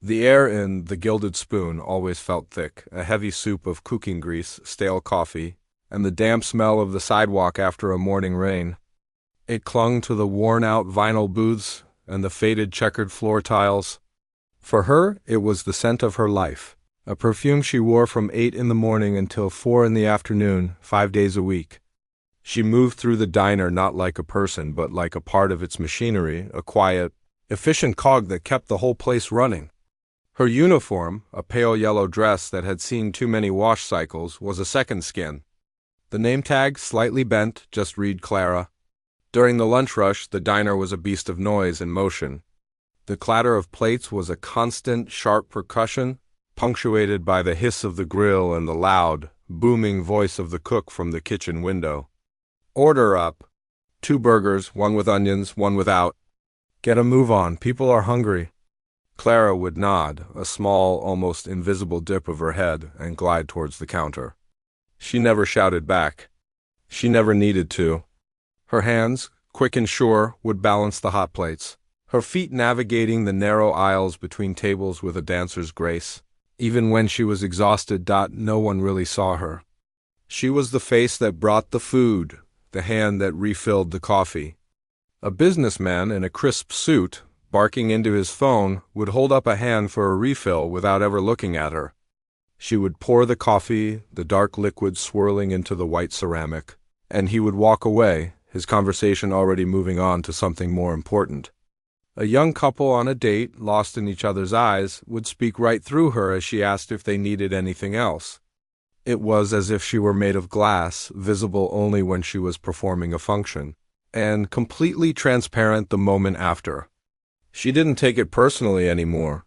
The air in The Gilded Spoon always felt thick, a heavy soup of cooking grease, stale coffee, and the damp smell of the sidewalk after a morning rain. It clung to the worn-out vinyl booths and the faded checkered floor tiles. For her, it was the scent of her life, a perfume she wore from 8 in the morning until 4 in the afternoon, 5 days a week. She moved through the diner not like a person, but like a part of its machinery, a quiet, efficient cog that kept the whole place running. Her uniform, a pale yellow dress that had seen too many wash cycles, was a second skin. The name tag, slightly bent, just read Clara. During the lunch rush, the diner was a beast of noise and motion. The clatter of plates was a constant, sharp percussion, punctuated by the hiss of the grill and the loud, booming voice of the cook from the kitchen window. "Order up. 2 burgers, 1 with onions, 1 without. Get a move on, people are hungry." Clara would nod, a small, almost invisible dip of her head, and glide towards the counter. She never shouted back. She never needed to. Her hands, quick and sure, would balance the hot plates, her feet navigating the narrow aisles between tables with a dancer's grace. Even when she was exhausted, no one really saw her. She was the face that brought the food, the hand that refilled the coffee. A businessman in a crisp suit, barking into his phone, would hold up a hand for a refill without ever looking at her. She would pour the coffee, the dark liquid swirling into the white ceramic, and he would walk away, his conversation already moving on to something more important. A young couple on a date, lost in each other's eyes, would speak right through her as she asked if they needed anything else. It was as if she were made of glass, visible only when she was performing a function, and completely transparent the moment after. She didn't take it personally anymore.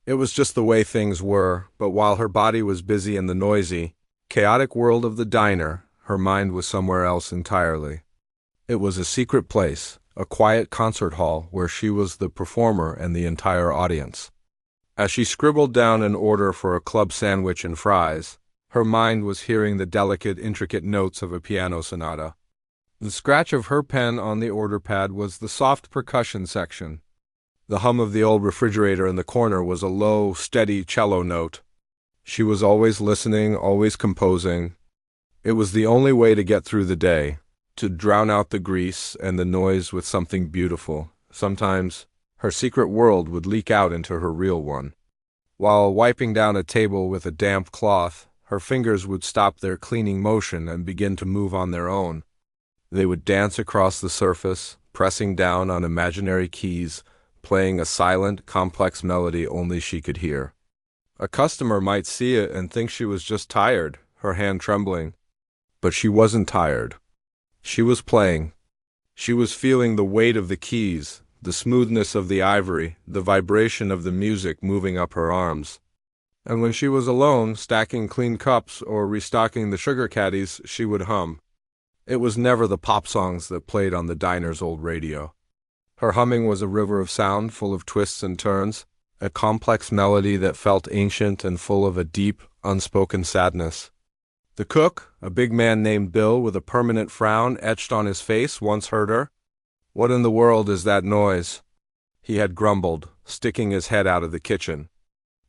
It was just the way things were, but while her body was busy in the noisy, chaotic world of the diner, her mind was somewhere else entirely. It was a secret place, a quiet concert hall where she was the performer and the entire audience. As she scribbled down an order for a club sandwich and fries, her mind was hearing the delicate, intricate notes of a piano sonata. The scratch of her pen on the order pad was the soft percussion section. The hum of the old refrigerator in the corner was a low, steady cello note. She was always listening, always composing. It was the only way to get through the day, to drown out the grease and the noise with something beautiful. Sometimes her secret world would leak out into her real one. While wiping down a table with a damp cloth, her fingers would stop their cleaning motion and begin to move on their own. They would dance across the surface, pressing down on imaginary keys, playing a silent, complex melody only she could hear. A customer might see it and think she was just tired, her hand trembling. But she wasn't tired. She was playing. She was feeling the weight of the keys, the smoothness of the ivory, the vibration of the music moving up her arms. And when she was alone, stacking clean cups or restocking the sugar caddies, she would hum. It was never the pop songs that played on the diner's old radio. Her humming was a river of sound full of twists and turns, a complex melody that felt ancient and full of a deep, unspoken sadness. The cook, a big man named Bill with a permanent frown etched on his face, once heard her. "What in the world is that noise?" he had grumbled, sticking his head out of the kitchen.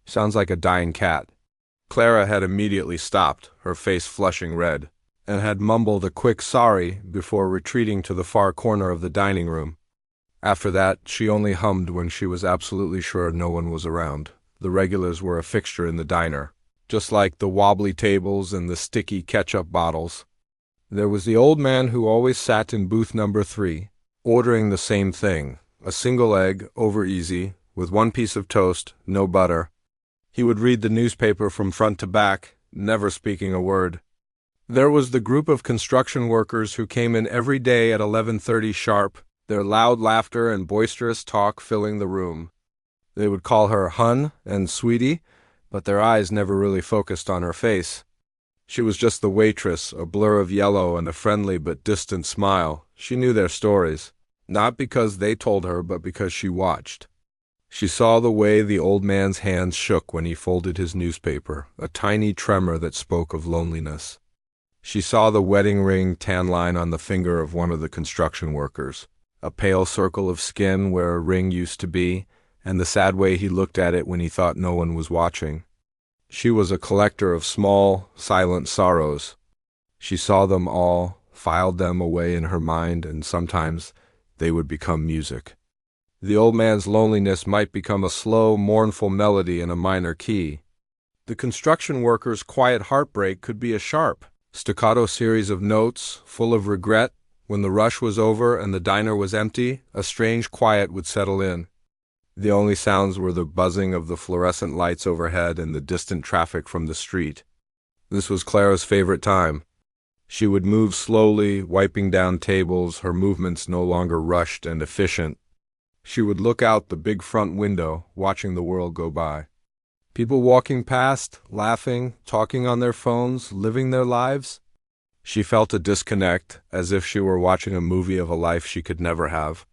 "Sounds like a dying cat." Clara had immediately stopped, her face flushing red, and had mumbled a quick sorry before retreating to the far corner of the dining room. After that, she only hummed when she was absolutely sure no one was around. The regulars were a fixture in the diner, just like the wobbly tables and the sticky ketchup bottles. There was the old man who always sat in booth number 3, ordering the same thing, a single egg, over easy, with 1 piece of toast, no butter. He would read the newspaper from front to back, never speaking a word. There was the group of construction workers who came in every day at 11:30 sharp, their loud laughter and boisterous talk filling the room. They would call her Hun and Sweetie, but their eyes never really focused on her face. She was just the waitress, a blur of yellow and a friendly but distant smile. She knew their stories, not because they told her, but because she watched. She saw the way the old man's hands shook when he folded his newspaper, a tiny tremor that spoke of loneliness. She saw the wedding ring tan line on the finger of one of the construction workers, a pale circle of skin where a ring used to be, and the sad way he looked at it when he thought no one was watching. She was a collector of small, silent sorrows. She saw them all, filed them away in her mind, and sometimes they would become music. The old man's loneliness might become a slow, mournful melody in a minor key. The construction worker's quiet heartbreak could be a sharp, staccato series of notes, full of regret. When the rush was over and the diner was empty, a strange quiet would settle in. The only sounds were the buzzing of the fluorescent lights overhead and the distant traffic from the street. This was Clara's favorite time. She would move slowly, wiping down tables, her movements no longer rushed and efficient. She would look out the big front window, watching the world go by. People walking past, laughing, talking on their phones, living their lives. She felt a disconnect, as if she were watching a movie of a life she could never have.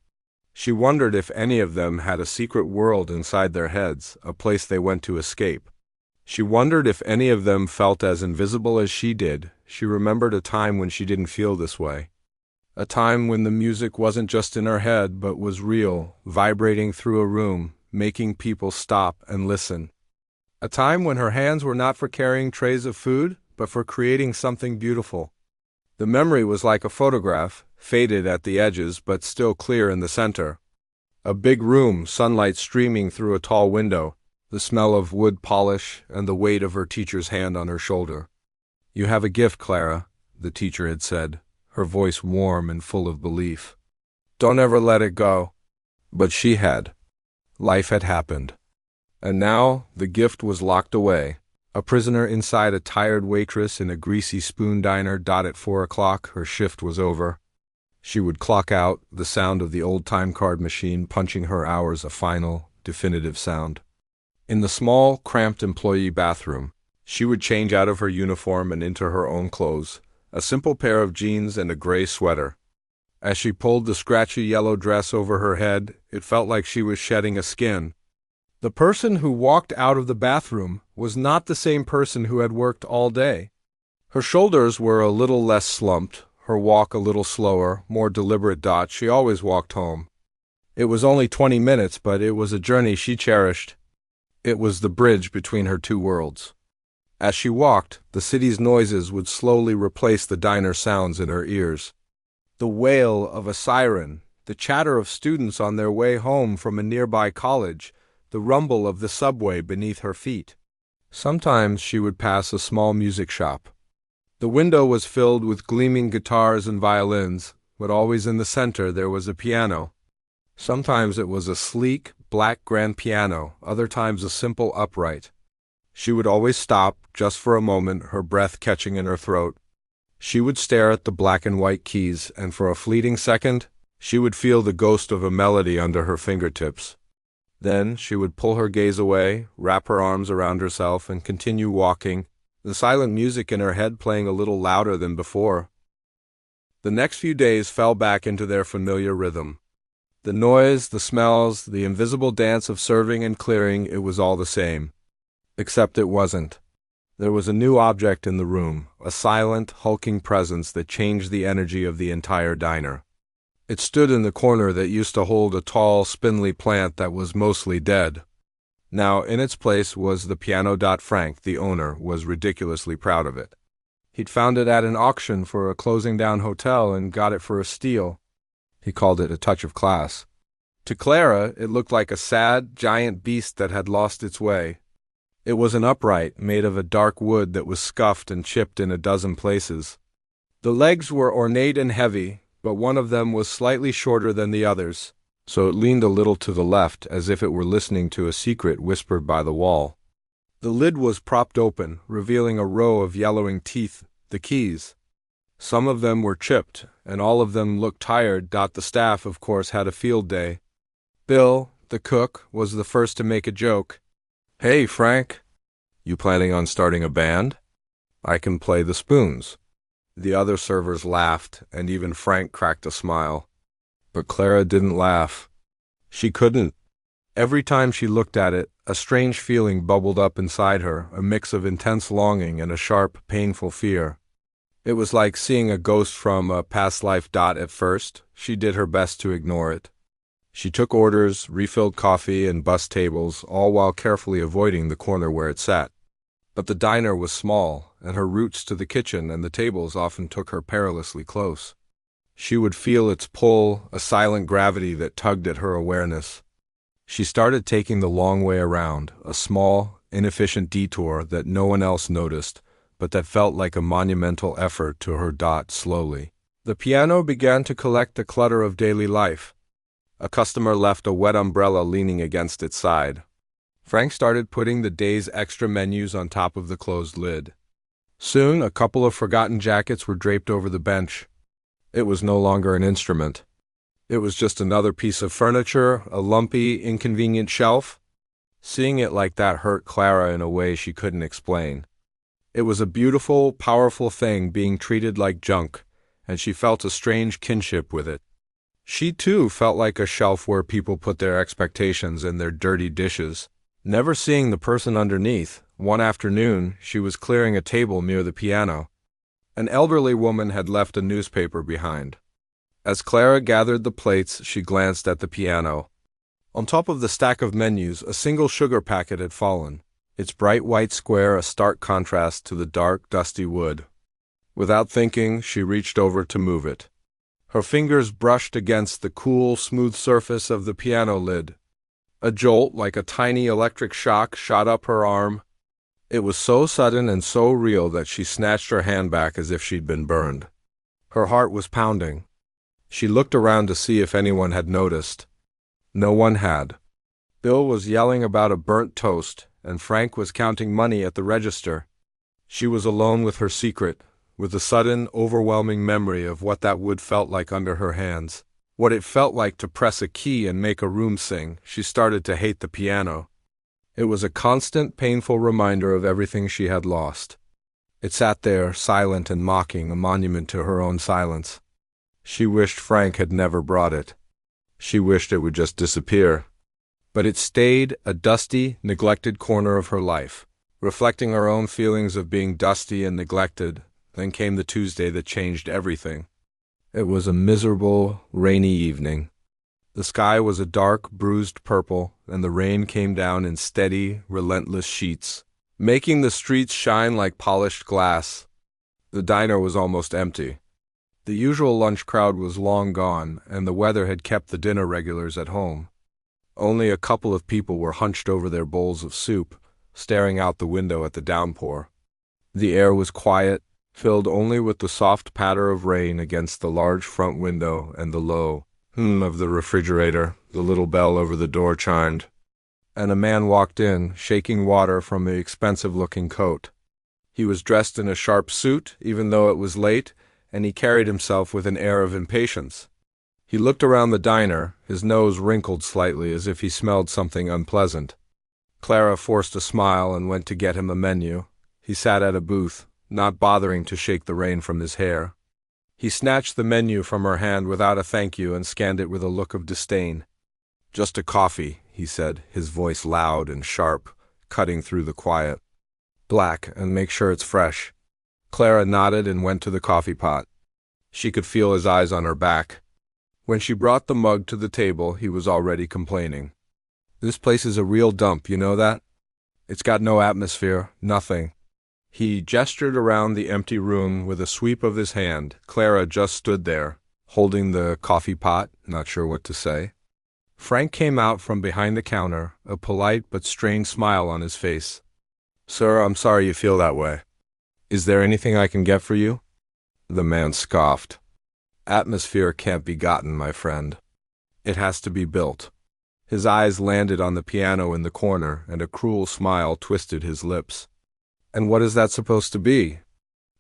She wondered if any of them had a secret world inside their heads, a place they went to escape. She wondered if any of them felt as invisible as she did. She remembered a time when she didn't feel this way. A time when the music wasn't just in her head, but was real, vibrating through a room, making people stop and listen. A time when her hands were not for carrying trays of food, but for creating something beautiful. The memory was like a photograph, faded at the edges but still clear in the center. A big room, sunlight streaming through a tall window, the smell of wood polish and the weight of her teacher's hand on her shoulder. "You have a gift, Clara," the teacher had said, her voice warm and full of belief. "Don't ever let it go." But she had. Life had happened. And now the gift was locked away. A prisoner inside a tired waitress in a greasy spoon diner. At 4 o'clock, her shift was over. She would clock out, the sound of the old time card machine punching her hours a final, definitive sound. In the small, cramped employee bathroom, she would change out of her uniform and into her own clothes, a simple pair of jeans and a gray sweater. As she pulled the scratchy yellow dress over her head, it felt like she was shedding a skin. The person who walked out of the bathroom was not the same person who had worked all day. Her shoulders were a little less slumped, her walk a little slower, more deliberate. She always walked home. It was only 20 minutes, but it was a journey she cherished. It was the bridge between her two worlds. As she walked, the city's noises would slowly replace the diner sounds in her ears. The wail of a siren, the chatter of students on their way home from a nearby college, the rumble of the subway beneath her feet. Sometimes she would pass a small music shop. The window was filled with gleaming guitars and violins, but always in the center there was a piano. Sometimes it was a sleek, black grand piano, other times a simple upright. She would always stop, just for a moment, her breath catching in her throat. She would stare at the black and white keys, and for a fleeting second, she would feel the ghost of a melody under her fingertips. Then she would pull her gaze away, wrap her arms around herself, and continue walking, the silent music in her head playing a little louder than before. The next few days fell back into their familiar rhythm. The noise, the smells, the invisible dance of serving and clearing, it was all the same. Except it wasn't. There was a new object in the room, a silent, hulking presence that changed the energy of the entire diner. It stood in the corner that used to hold a tall, spindly plant that was mostly dead. Now, in its place was the piano. Frank, the owner, was ridiculously proud of it. He'd found it at an auction for a closing-down hotel and got it for a steal. He called it a touch of class. To Clara, it looked like a sad, giant beast that had lost its way. It was an upright, made of a dark wood that was scuffed and chipped in a dozen places. The legs were ornate and heavy, but one of them was slightly shorter than the others, so it leaned a little to the left as if it were listening to a secret whispered by the wall. The lid was propped open, revealing a row of yellowing teeth, the keys. Some of them were chipped, and all of them looked tired. The staff, of course, had a field day. Bill, the cook, was the first to make a joke. "Hey, Frank, you planning on starting a band? I can play the spoons." The other servers laughed, and even Frank cracked a smile. But Clara didn't laugh. She couldn't. Every time she looked at it, a strange feeling bubbled up inside her, a mix of intense longing and a sharp, painful fear. It was like seeing a ghost from a past life. At first, she did her best to ignore it. She took orders, refilled coffee, and bussed tables, all while carefully avoiding the corner where it sat. But the diner was small, and her routes to the kitchen and the tables often took her perilously close. She would feel its pull, a silent gravity that tugged at her awareness. She started taking the long way around, a small, inefficient detour that no one else noticed, but that felt like a monumental effort to her. Slowly, the piano began to collect the clutter of daily life. A customer left a wet umbrella leaning against its side. Frank started putting the day's extra menus on top of the closed lid. Soon, a couple of forgotten jackets were draped over the bench. It was no longer an instrument. It was just another piece of furniture, a lumpy, inconvenient shelf. Seeing it like that hurt Clara in a way she couldn't explain. It was a beautiful, powerful thing being treated like junk, and she felt a strange kinship with it. She too felt like a shelf where people put their expectations and their dirty dishes. Never seeing the person underneath, one afternoon she was clearing a table near the piano. An elderly woman had left a newspaper behind. As Clara gathered the plates, she glanced at the piano. On top of the stack of menus, a single sugar packet had fallen, its bright white square a stark contrast to the dark, dusty wood. Without thinking, she reached over to move it. Her fingers brushed against the cool, smooth surface of the piano lid. A jolt, like a tiny electric shock, shot up her arm. It was so sudden and so real that she snatched her hand back as if she'd been burned. Her heart was pounding. She looked around to see if anyone had noticed. No one had. Bill was yelling about a burnt toast, and Frank was counting money at the register. She was alone with her secret, with the sudden, overwhelming memory of what that wood felt like under her hands. What it felt like to press a key and make a room sing. She started to hate the piano. It was a constant, painful reminder of everything she had lost. It sat there, silent and mocking, a monument to her own silence. She wished Frank had never brought it. She wished it would just disappear. But it stayed, a dusty, neglected corner of her life, reflecting her own feelings of being dusty and neglected. Then came the Tuesday that changed everything. It was a miserable, rainy evening. The sky was a dark, bruised purple, and the rain came down in steady, relentless sheets, making the streets shine like polished glass. The diner was almost empty. The usual lunch crowd was long gone, and the weather had kept the dinner regulars at home. Only a couple of people were hunched over their bowls of soup, staring out the window at the downpour. The air was quiet, filled only with the soft patter of rain against the large front window and the low hum of the refrigerator. The little bell over the door chimed, and a man walked in, shaking water from the expensive-looking coat. He was dressed in a sharp suit, even though it was late, and he carried himself with an air of impatience. He looked around the diner, his nose wrinkled slightly as if he smelled something unpleasant. Clara forced a smile and went to get him a menu. He sat at a booth, not bothering to shake the rain from his hair. He snatched the menu from her hand without a thank you and scanned it with a look of disdain. "Just a coffee," he said, his voice loud and sharp, cutting through the quiet. "Black, and make sure it's fresh." Clara nodded and went to the coffee pot. She could feel his eyes on her back. When she brought the mug to the table, he was already complaining. "This place is a real dump, you know that? It's got no atmosphere, nothing." He gestured around the empty room with a sweep of his hand. Clara just stood there, holding the coffee pot, not sure what to say. Frank came out from behind the counter, a polite but strained smile on his face. "Sir, I'm sorry you feel that way. Is there anything I can get for you?" The man scoffed. "Atmosphere can't be gotten, my friend. It has to be built." His eyes landed on the piano in the corner, and a cruel smile twisted his lips. "And what is that supposed to be?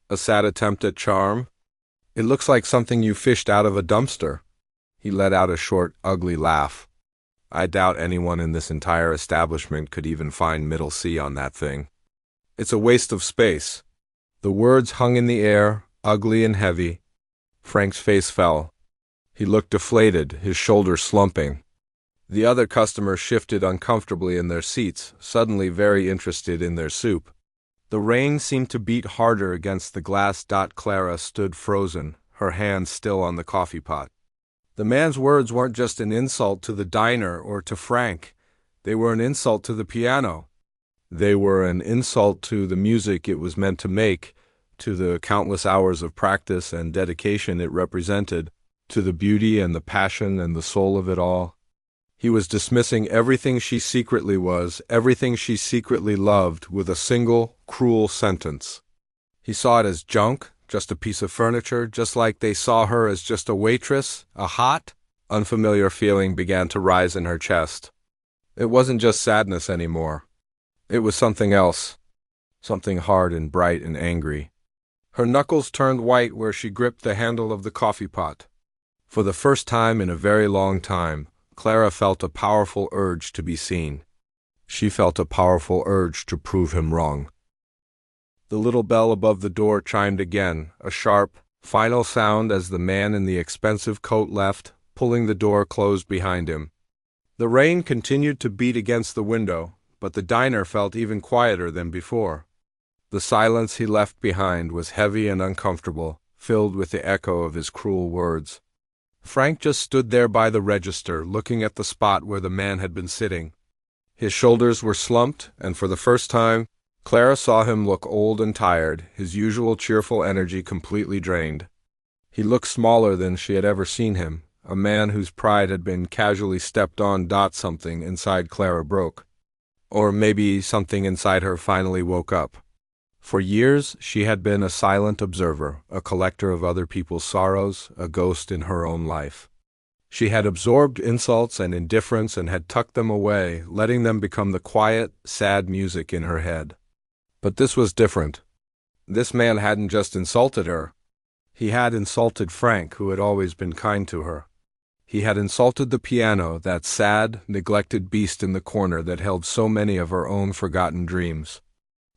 A sad attempt at charm? It looks like something you fished out of a dumpster." He let out a short, ugly laugh. "I doubt anyone in this entire establishment could even find middle C on that thing. It's a waste of space." The words hung in the air, ugly and heavy. Frank's face fell. He looked deflated, his shoulders slumping. The other customers shifted uncomfortably in their seats, suddenly very interested in their soup. The rain seemed to beat harder against the glass. Clara stood frozen, her hand still on the coffee pot. The man's words weren't just an insult to the diner or to Frank. They were an insult to the piano. They were an insult to the music it was meant to make, to the countless hours of practice and dedication it represented, to the beauty and the passion and the soul of it all. He was dismissing everything she secretly was, everything she secretly loved, with a single, cruel sentence. He saw it as junk, just a piece of furniture, just like they saw her as just a waitress. A hot, unfamiliar feeling began to rise in her chest. It wasn't just sadness anymore. It was something else, something hard and bright and angry. Her knuckles turned white where she gripped the handle of the coffee pot. For the first time in a very long time, Clara felt a powerful urge to be seen. She felt a powerful urge to prove him wrong. The little bell above the door chimed again, a sharp, final sound as the man in the expensive coat left, pulling the door closed behind him. The rain continued to beat against the window, but the diner felt even quieter than before. The silence he left behind was heavy and uncomfortable, filled with the echo of his cruel words. Frank just stood there by the register, looking at the spot where the man had been sitting. His shoulders were slumped, and for the first time, Clara saw him look old and tired, his usual cheerful energy completely drained. He looked smaller than she had ever seen him, a man whose pride had been casually stepped on. Something inside Clara broke. Or maybe something inside her finally woke up. For years, she had been a silent observer, a collector of other people's sorrows, a ghost in her own life. She had absorbed insults and indifference and had tucked them away, letting them become the quiet, sad music in her head. But this was different. This man hadn't just insulted her. He had insulted Frank, who had always been kind to her. He had insulted the piano, that sad, neglected beast in the corner that held so many of her own forgotten dreams.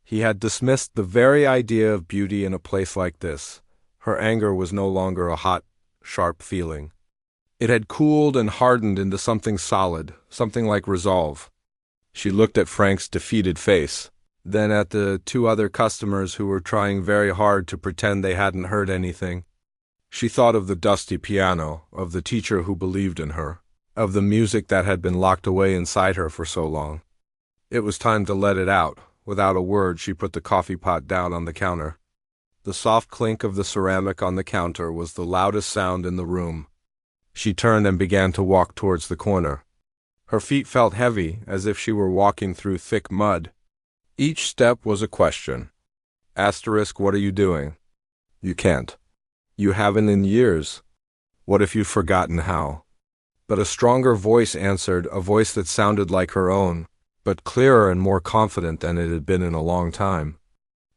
He had dismissed the very idea of beauty in a place like this. Her anger was no longer a hot, sharp feeling. It had cooled and hardened into something solid, something like resolve. She looked at Frank's defeated face, then at the two other customers who were trying very hard to pretend they hadn't heard anything. She thought of the dusty piano, of the teacher who believed in her, of the music that had been locked away inside her for so long. It was time to let it out. Without a word, she put the coffee pot down on the counter. The soft clink of the ceramic on the counter was the loudest sound in the room. She turned and began to walk towards the corner. Her feet felt heavy, as if she were walking through thick mud. Each step was a question. Asterisk, what are you doing? You can't. You haven't in years. What if you've forgotten how? But a stronger voice answered, a voice that sounded like her own, but clearer and more confident than it had been in a long time.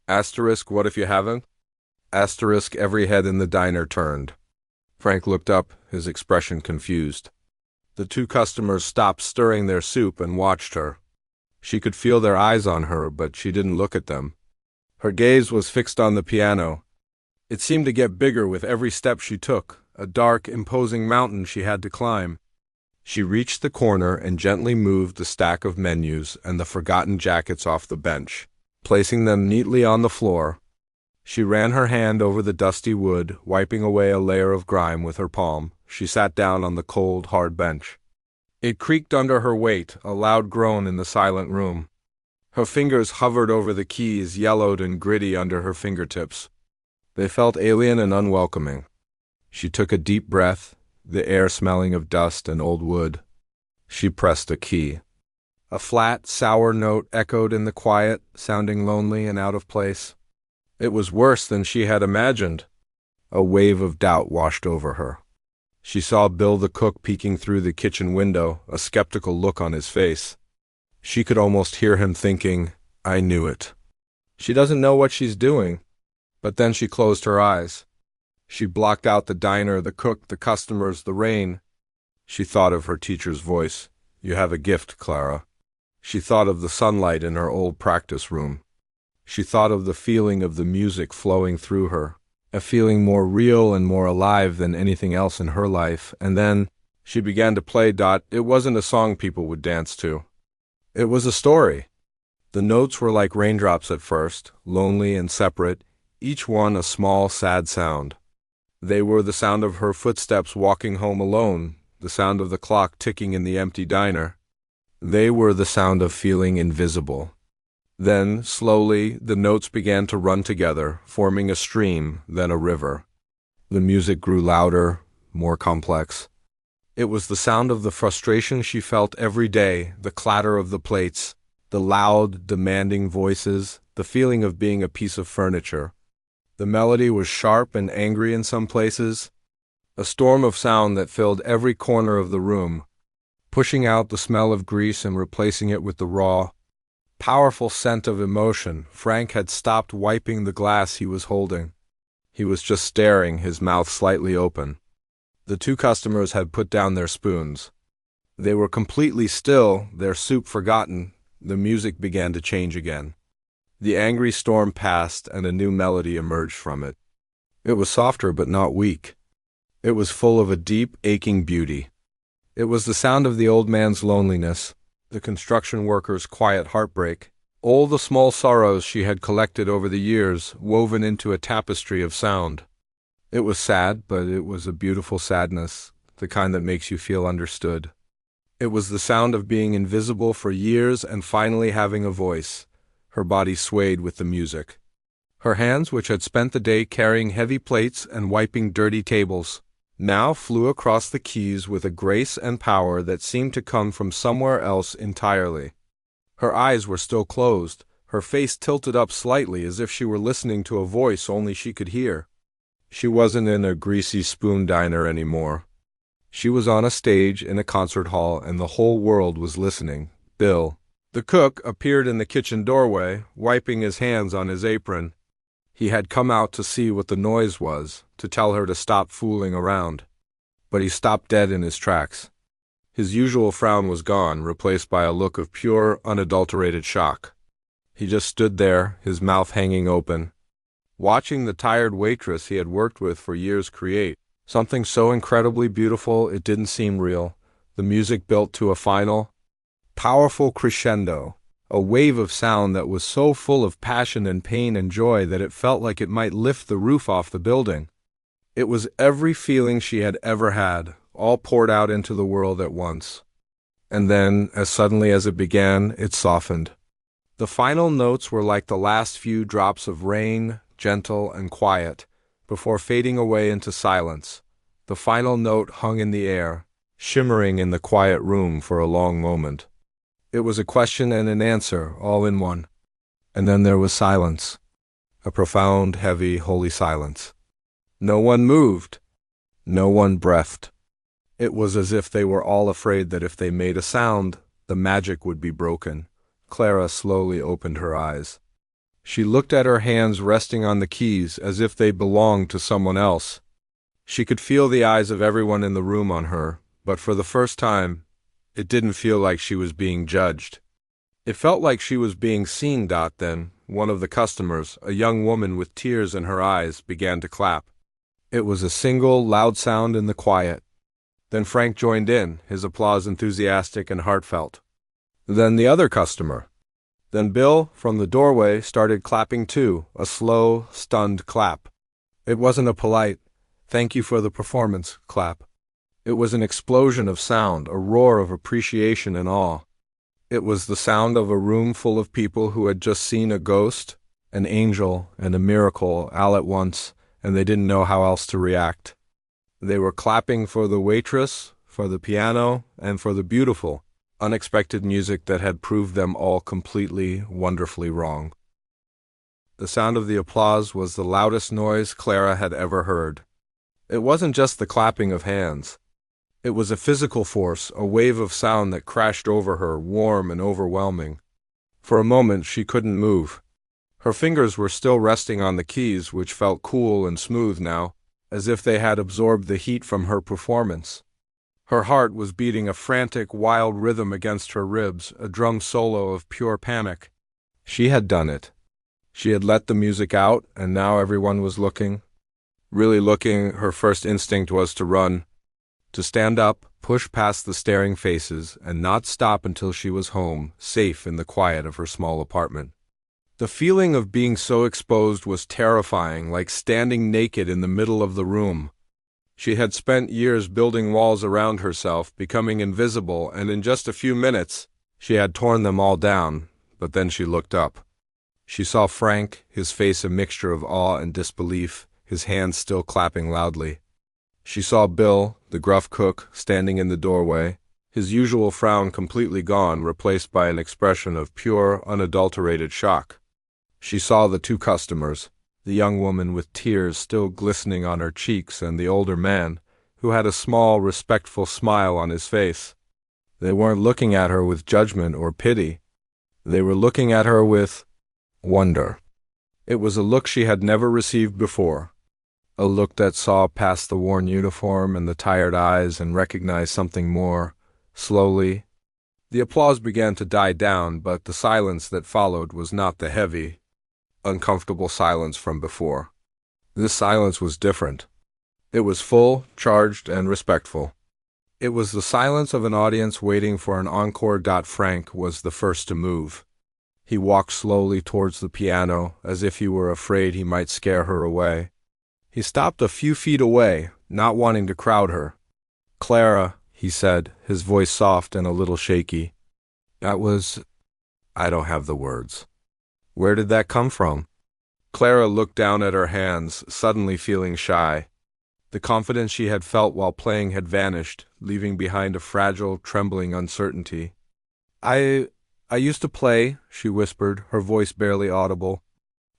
Asterisk, what if you haven't? Asterisk, every head in the diner turned. Frank looked up, his expression confused. The two customers stopped stirring their soup and watched her. She could feel their eyes on her, but she didn't look at them. Her gaze was fixed on the piano. It seemed to get bigger with every step she took, a dark, imposing mountain she had to climb. She reached the corner and gently moved the stack of menus and the forgotten jackets off the bench, placing them neatly on the floor. She ran her hand over the dusty wood, wiping away a layer of grime with her palm. She sat down on the cold, hard bench. It creaked under her weight, a loud groan in the silent room. Her fingers hovered over the keys, yellowed and gritty under her fingertips. They felt alien and unwelcoming. She took a deep breath, the air smelling of dust and old wood. She pressed a key. A flat, sour note echoed in the quiet, sounding lonely and out of place. It was worse than she had imagined. A wave of doubt washed over her. She saw Bill the cook peeking through the kitchen window, a skeptical look on his face. She could almost hear him thinking, I knew it. She doesn't know what she's doing. But then she closed her eyes. She blocked out the diner, the cook, the customers, the rain. She thought of her teacher's voice. You have a gift, Clara. She thought of the sunlight in her old practice room. She thought of the feeling of the music flowing through her, a feeling more real and more alive than anything else in her life, and then she began to play. It wasn't a song people would dance to. It was a story. The notes were like raindrops at first, lonely and separate, each one a small, sad sound. They were the sound of her footsteps walking home alone, the sound of the clock ticking in the empty diner. They were the sound of feeling invisible. Then, slowly, the notes began to run together, forming a stream, then a river. The music grew louder, more complex. It was the sound of the frustration she felt every day, the clatter of the plates, the loud, demanding voices, the feeling of being a piece of furniture. The melody was sharp and angry in some places, a storm of sound that filled every corner of the room, pushing out the smell of grease and replacing it with the raw, powerful scent of emotion. Frank had stopped wiping the glass he was holding. He was just staring, his mouth slightly open. The two customers had put down their spoons. They were completely still, their soup forgotten. The music began to change again. The angry storm passed, and a new melody emerged from it. It was softer but not weak. It was full of a deep, aching beauty. It was the sound of the old man's loneliness, the construction worker's quiet heartbreak, all the small sorrows she had collected over the years, woven into a tapestry of sound. It was sad, but it was a beautiful sadness, the kind that makes you feel understood. It was the sound of being invisible for years and finally having a voice. Her body swayed with the music. Her hands, which had spent the day carrying heavy plates and wiping dirty tables, now flew across the keys with a grace and power that seemed to come from somewhere else entirely. Her eyes were still closed, her face tilted up slightly as if she were listening to a voice only she could hear. She wasn't in a greasy spoon diner anymore. She was on a stage in a concert hall, and the whole world was listening. Bill, the cook, appeared in the kitchen doorway, wiping his hands on his apron. He had come out to see what the noise was, to tell her to stop fooling around. But he stopped dead in his tracks. His usual frown was gone, replaced by a look of pure, unadulterated shock. He just stood there, his mouth hanging open, watching the tired waitress he had worked with for years create something so incredibly beautiful it didn't seem real. The music built to a final, powerful crescendo, a wave of sound that was so full of passion and pain and joy that it felt like it might lift the roof off the building. It was every feeling she had ever had, all poured out into the world at once. And then, as suddenly as it began, it softened. The final notes were like the last few drops of rain, gentle and quiet, before fading away into silence. The final note hung in the air, shimmering in the quiet room for a long moment. It was a question and an answer, all in one. And then there was silence. A profound, heavy, holy silence. No one moved. No one breathed. It was as if they were all afraid that if they made a sound, the magic would be broken. Clara slowly opened her eyes. She looked at her hands resting on the keys as if they belonged to someone else. She could feel the eyes of everyone in the room on her, but for the first time, it didn't feel like she was being judged. It felt like she was being seen. Then, one of the customers, a young woman with tears in her eyes, began to clap. It was a single, loud sound in the quiet. Then Frank joined in, his applause enthusiastic and heartfelt. Then the other customer. Then Bill, from the doorway, started clapping too, a slow, stunned clap. It wasn't a polite, "Thank you for the performance" clap. It was an explosion of sound, a roar of appreciation and awe. It was the sound of a room full of people who had just seen a ghost, an angel, and a miracle all at once, and they didn't know how else to react. They were clapping for the waitress, for the piano, and for the beautiful, unexpected music that had proved them all completely, wonderfully wrong. The sound of the applause was the loudest noise Clara had ever heard. It wasn't just the clapping of hands. It was a physical force, a wave of sound that crashed over her, warm and overwhelming. For a moment she couldn't move. Her fingers were still resting on the keys, which felt cool and smooth now, as if they had absorbed the heat from her performance. Her heart was beating a frantic, wild rhythm against her ribs, a drum solo of pure panic. She had done it. She had let the music out, and now everyone was looking. Really looking. Her first instinct was to run, to stand up, push past the staring faces, and not stop until she was home, safe in the quiet of her small apartment. The feeling of being so exposed was terrifying, like standing naked in the middle of the room. She had spent years building walls around herself, becoming invisible, and in just a few minutes, she had torn them all down. But then she looked up. She saw Frank, his face a mixture of awe and disbelief, his hands still clapping loudly. She saw Bill, the gruff cook, standing in the doorway, his usual frown completely gone, replaced by an expression of pure, unadulterated shock. She saw the two customers, the young woman with tears still glistening on her cheeks and the older man, who had a small, respectful smile on his face. They weren't looking at her with judgment or pity. They were looking at her with wonder. It was a look she had never received before, a look that saw past the worn uniform and the tired eyes and recognized something more. Slowly, the applause began to die down, but the silence that followed was not the heavy, uncomfortable silence from before. This silence was different. It was full, charged, and respectful. It was the silence of an audience waiting for an encore. Frank was the first to move. He walked slowly towards the piano, as if he were afraid he might scare her away. He stopped a few feet away, not wanting to crowd her. "Clara," he said, his voice soft and a little shaky. I don't have the words. Where did that come from?" Clara looked down at her hands, suddenly feeling shy. The confidence she had felt while playing had vanished, leaving behind a fragile, trembling uncertainty. I used to play," she whispered, her voice barely audible.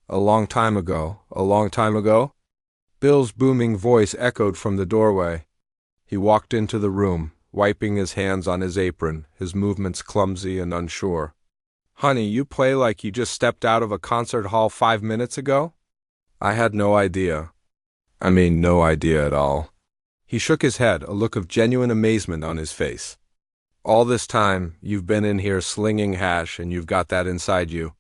A long time ago. A long time ago?" Bill's booming voice echoed from the doorway. He walked into the room, wiping his hands on his apron, his movements clumsy and unsure. "Honey, you play like you just stepped out of a concert hall 5 minutes ago?" "I had no idea. No idea at all." He shook his head, a look of genuine amazement on his face. "All this time, you've been in here slinging hash, and you've got that inside you."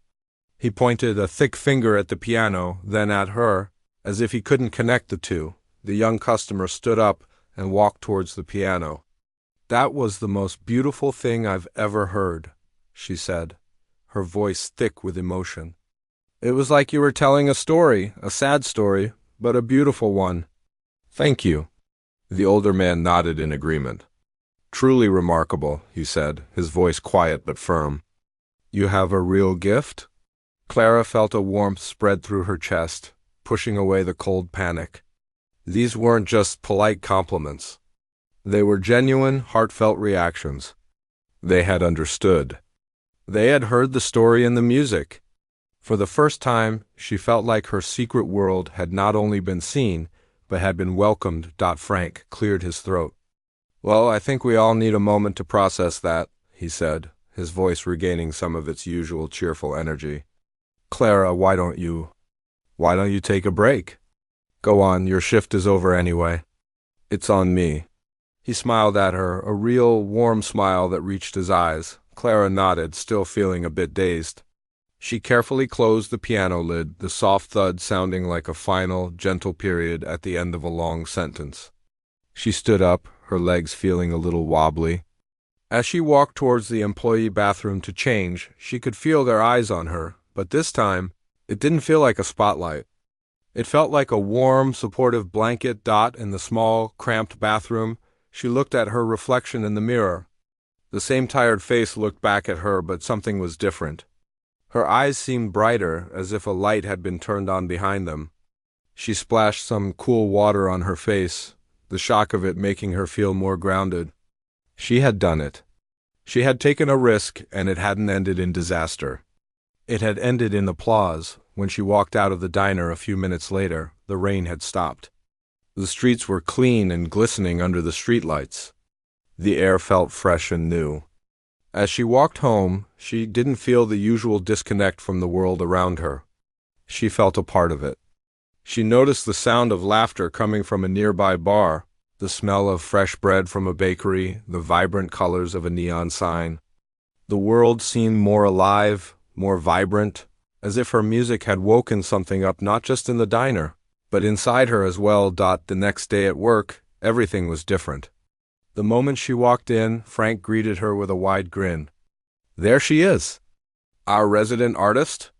He pointed a thick finger at the piano, then at her, as if he couldn't connect the two. The young customer stood up and walked towards the piano. "That was the most beautiful thing I've ever heard," she said, her voice thick with emotion. "It was like you were telling a story, a sad story, but a beautiful one." "Thank you." The older man nodded in agreement. "Truly remarkable," he said, his voice quiet but firm. "You have a real gift?" Clara felt a warmth spread through her chest, pushing away the cold panic. These weren't just polite compliments. They were genuine, heartfelt reactions. They had understood. They had heard the story in the music. For the first time, she felt like her secret world had not only been seen, but had been welcomed. Frank cleared his throat. "Well, I think we all need a moment to process that," he said, his voice regaining some of its usual cheerful energy. "Clara, why don't you take a break? Go on, your shift is over anyway." "It's on me." He smiled at her, a real, warm smile that reached his eyes. Clara nodded, still feeling a bit dazed. She carefully closed the piano lid, the soft thud sounding like a final, gentle period at the end of a long sentence. She stood up, her legs feeling a little wobbly. As she walked towards the employee bathroom to change, she could feel their eyes on her, but this time, it didn't feel like a spotlight. It felt like a warm, supportive blanket. In the small, cramped bathroom, she looked at her reflection in the mirror. The same tired face looked back at her, but something was different. Her eyes seemed brighter, as if a light had been turned on behind them. She splashed some cool water on her face, the shock of it making her feel more grounded. She had done it. She had taken a risk, and it hadn't ended in disaster. It had ended in applause. When she walked out of the diner a few minutes later, the rain had stopped. The streets were clean and glistening under the streetlights. The air felt fresh and new. As she walked home, she didn't feel the usual disconnect from the world around her. She felt a part of it. She noticed the sound of laughter coming from a nearby bar, the smell of fresh bread from a bakery, the vibrant colors of a neon sign. The world seemed more alive, more vibrant, as if her music had woken something up not just in the diner, but inside her as well. The next day at work, everything was different. The moment she walked in, Frank greeted her with a wide grin. "There she is! Our resident artist?"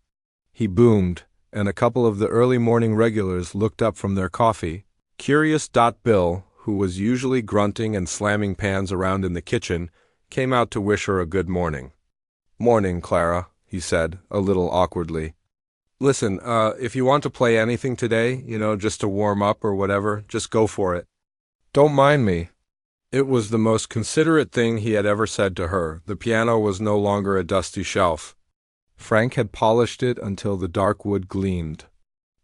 He boomed, and a couple of the early morning regulars looked up from their coffee. Curious Bill, who was usually grunting and slamming pans around in the kitchen, came out to wish her a good morning. "Morning, Clara," he said, a little awkwardly. "Listen, if you want to play anything today, just to warm up or whatever, just go for it. Don't mind me." It was the most considerate thing he had ever said to her. The piano was no longer a dusty shelf. Frank had polished it until the dark wood gleamed.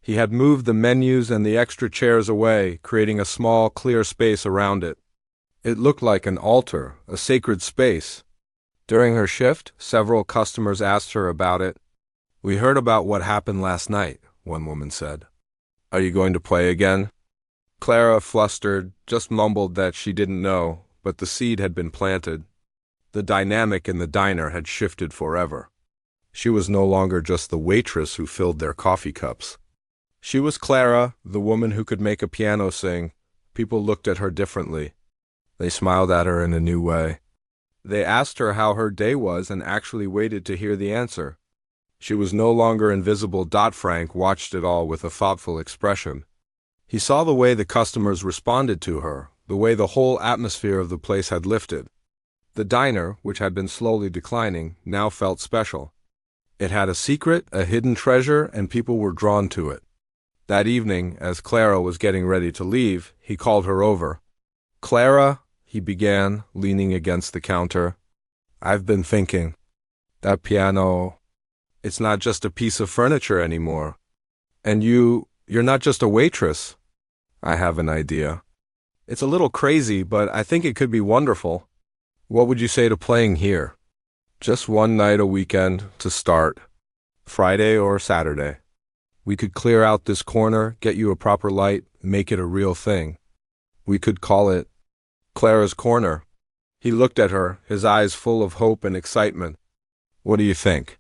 He had moved the menus and the extra chairs away, creating a small, clear space around it. It looked like an altar, a sacred space. During her shift, several customers asked her about it. "We heard about what happened last night," one woman said. "Are you going to play again?" Clara, flustered, just mumbled that she didn't know, but the seed had been planted. The dynamic in the diner had shifted forever. She was no longer just the waitress who filled their coffee cups. She was Clara, the woman who could make a piano sing. People looked at her differently. They smiled at her in a new way. They asked her how her day was and actually waited to hear the answer. She was no longer invisible. Frank watched it all with a thoughtful expression. He saw the way the customers responded to her, the way the whole atmosphere of the place had lifted. The diner, which had been slowly declining, now felt special. It had a secret, a hidden treasure, and people were drawn to it. That evening, as Clara was getting ready to leave, he called her over. "Clara," he began, leaning against the counter, "I've been thinking. That piano, it's not just a piece of furniture anymore. And you're not just a waitress. I have an idea. It's a little crazy, but I think it could be wonderful. What would you say to playing here? Just one night a weekend to start. Friday or Saturday. We could clear out this corner, get you a proper light, make it a real thing. We could call it Clara's Corner." He looked at her, his eyes full of hope and excitement. "What do you think?"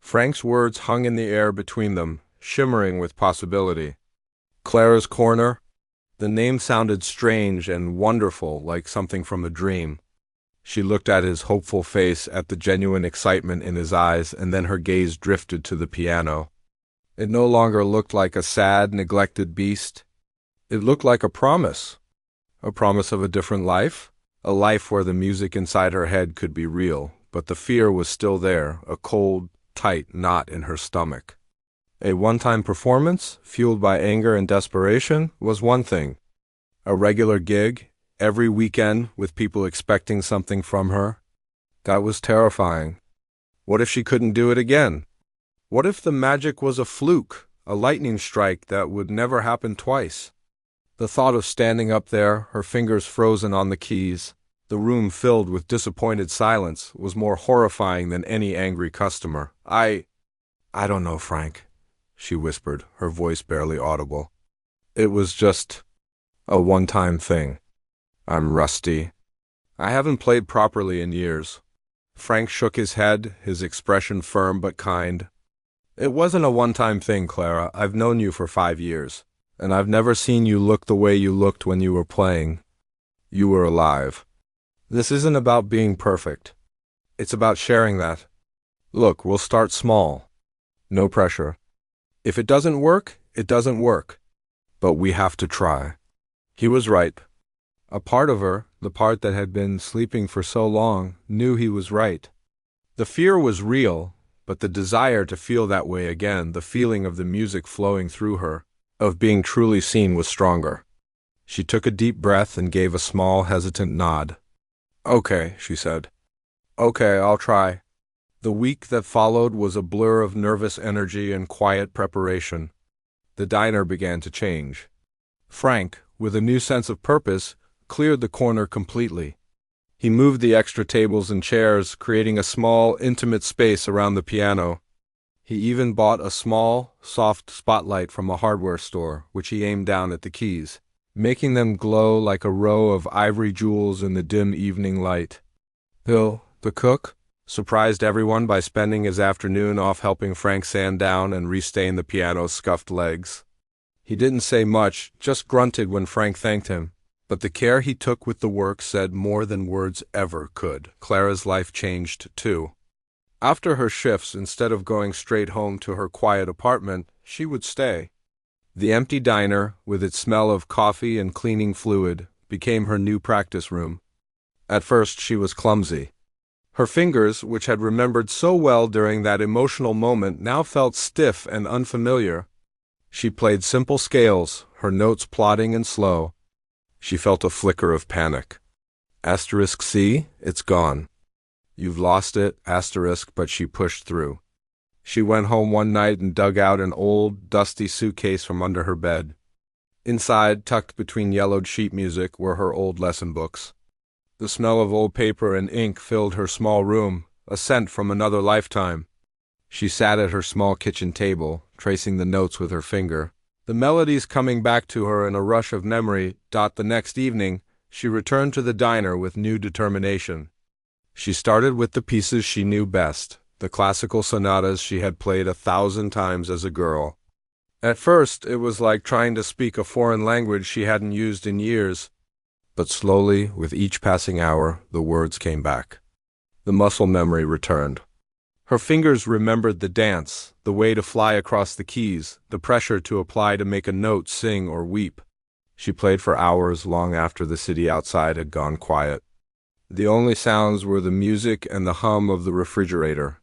Frank's words hung in the air between them, shimmering with possibility. Clara's Corner? The name sounded strange and wonderful, like something from a dream. She looked at his hopeful face, at the genuine excitement in his eyes, and then her gaze drifted to the piano. It no longer looked like a sad, neglected beast. It looked like a promise of a different life, a life where the music inside her head could be real, but the fear was still there, a cold, tight knot in her stomach. A one-time performance, fueled by anger and desperation, was one thing. A regular gig, every weekend, with people expecting something from her, that was terrifying. What if she couldn't do it again? What if the magic was a fluke, a lightning strike that would never happen twice? The thought of standing up there, her fingers frozen on the keys, the room filled with disappointed silence, was more horrifying than any angry customer. I don't know, Frank," she whispered, her voice barely audible. "It was just a one-time thing. I'm rusty. I haven't played properly in years." Frank shook his head, his expression firm but kind. "It wasn't a one-time thing, Clara. I've known you for 5 years, and I've never seen you look the way you looked when you were playing. You were alive. This isn't about being perfect. It's about sharing that. Look, we'll start small. No pressure. If it doesn't work, it doesn't work. But we have to try." He was right. A part of her, the part that had been sleeping for so long, knew he was right. The fear was real, but the desire to feel that way again, the feeling of the music flowing through her, of being truly seen, was stronger. She took a deep breath and gave a small, hesitant nod. "Okay," she said. "Okay, I'll try." The week that followed was a blur of nervous energy and quiet preparation. The diner began to change. Frank, with a new sense of purpose, cleared the corner completely. He moved the extra tables and chairs, creating a small, intimate space around the piano. He even bought a small, soft spotlight from a hardware store, which he aimed down at the keys, making them glow like a row of ivory jewels in the dim evening light. Bill, the cook, surprised everyone by spending his afternoon off helping Frank sand down and restain the piano's scuffed legs. He didn't say much, just grunted when Frank thanked him. But the care he took with the work said more than words ever could. Clara's life changed, too. After her shifts, instead of going straight home to her quiet apartment, she would stay. The empty diner, with its smell of coffee and cleaning fluid, became her new practice room. At first she was clumsy. Her fingers, which had remembered so well during that emotional moment, now felt stiff and unfamiliar. She played simple scales, her notes plodding and slow. She felt a flicker of panic. Asterisk C, it's gone. You've lost it, asterisk, but she pushed through. She went home one night and dug out an old, dusty suitcase from under her bed. Inside, tucked between yellowed sheet music, were her old lesson books. The smell of old paper and ink filled her small room, a scent from another lifetime. She sat at her small kitchen table, tracing the notes with her finger, the melodies coming back to her in a rush of memory. The next evening, she returned to the diner with new determination. She started with the pieces she knew best, the classical sonatas she had played 1,000 times as a girl. At first, it was like trying to speak a foreign language she hadn't used in years. But slowly, with each passing hour, the words came back. The muscle memory returned. Her fingers remembered the dance, the way to fly across the keys, the pressure to apply to make a note sing or weep. She played for hours long after the city outside had gone quiet. The only sounds were the music and the hum of the refrigerator.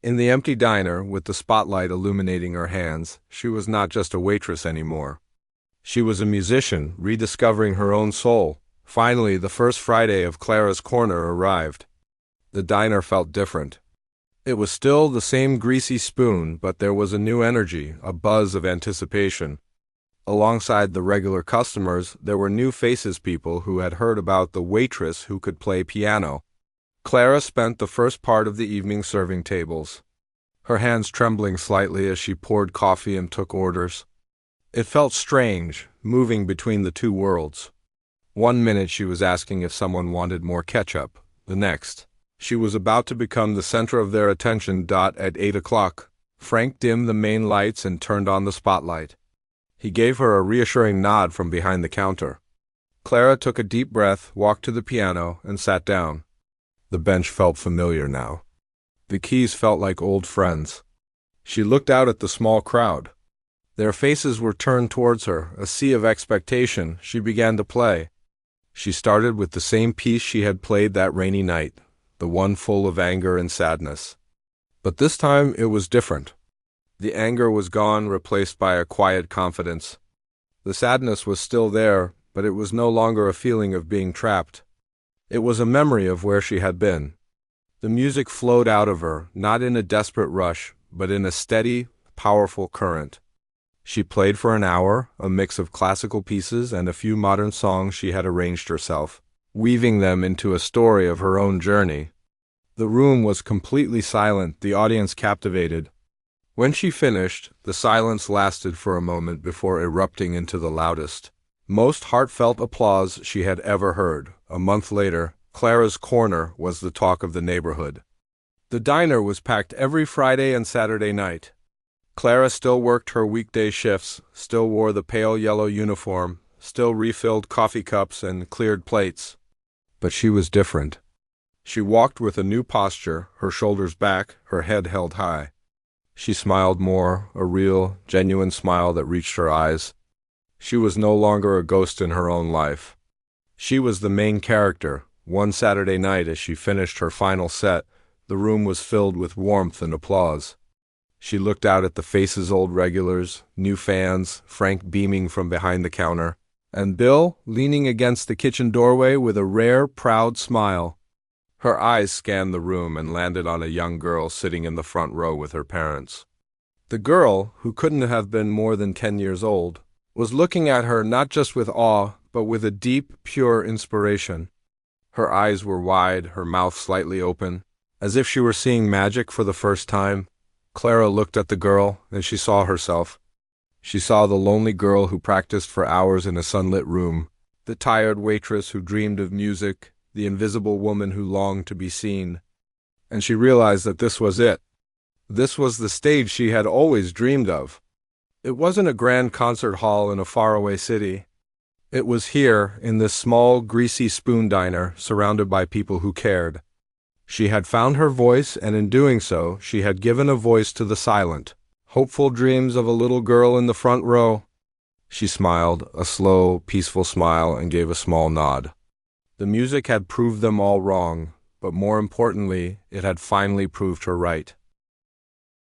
In the empty diner, with the spotlight illuminating her hands, she was not just a waitress anymore. She was a musician, rediscovering her own soul. Finally, the first Friday of Clara's Corner arrived. The diner felt different. It was still the same greasy spoon, but there was a new energy, a buzz of anticipation. Alongside the regular customers, there were new faces, people who had heard about the waitress who could play piano. Clara spent the first part of the evening serving tables, her hands trembling slightly as she poured coffee and took orders. It felt strange, moving between the two worlds. One minute she was asking if someone wanted more ketchup. The next, she was about to become the center of their attention. At 8 o'clock, Frank dimmed the main lights and turned on the spotlight. He gave her a reassuring nod from behind the counter. Clara took a deep breath, walked to the piano, and sat down. The bench felt familiar now. The keys felt like old friends. She looked out at the small crowd. Their faces were turned towards her, a sea of expectation. She began to play. She started with the same piece she had played that rainy night, the one full of anger and sadness. But this time it was different. The anger was gone, replaced by a quiet confidence. The sadness was still there, but it was no longer a feeling of being trapped. It was a memory of where she had been. The music flowed out of her, not in a desperate rush, but in a steady, powerful current. She played for an hour, a mix of classical pieces and a few modern songs she had arranged herself, weaving them into a story of her own journey. The room was completely silent, the audience captivated. When she finished, the silence lasted for a moment before erupting into the loudest, most heartfelt applause she had ever heard. A month later, Clara's Corner was the talk of the neighborhood. The diner was packed every Friday and Saturday night. Clara still worked her weekday shifts, still wore the pale yellow uniform, still refilled coffee cups and cleared plates. But she was different. She walked with a new posture, her shoulders back, her head held high. She smiled more, a real, genuine smile that reached her eyes. She was no longer a ghost in her own life. She was the main character. One Saturday night, as she finished her final set, the room was filled with warmth and applause. She looked out at the faces, old regulars, new fans, Frank beaming from behind the counter, and Bill leaning against the kitchen doorway with a rare, proud smile. Her eyes scanned the room and landed on a young girl sitting in the front row with her parents. The girl, who couldn't have been more than 10 years old, was looking at her not just with awe, but with a deep, pure inspiration. Her eyes were wide, her mouth slightly open, as if she were seeing magic for the first time. Clara looked at the girl, and she saw herself. She saw the lonely girl who practiced for hours in a sunlit room, the tired waitress who dreamed of music, the invisible woman who longed to be seen. And she realized that this was it. This was the stage she had always dreamed of. It wasn't a grand concert hall in a faraway city. It was here, in this small, greasy spoon diner, surrounded by people who cared. She had found her voice, and in doing so, she had given a voice to the silent, hopeful dreams of a little girl in the front row. She smiled, a slow, peaceful smile, and gave a small nod. The music had proved them all wrong, but more importantly, it had finally proved her right.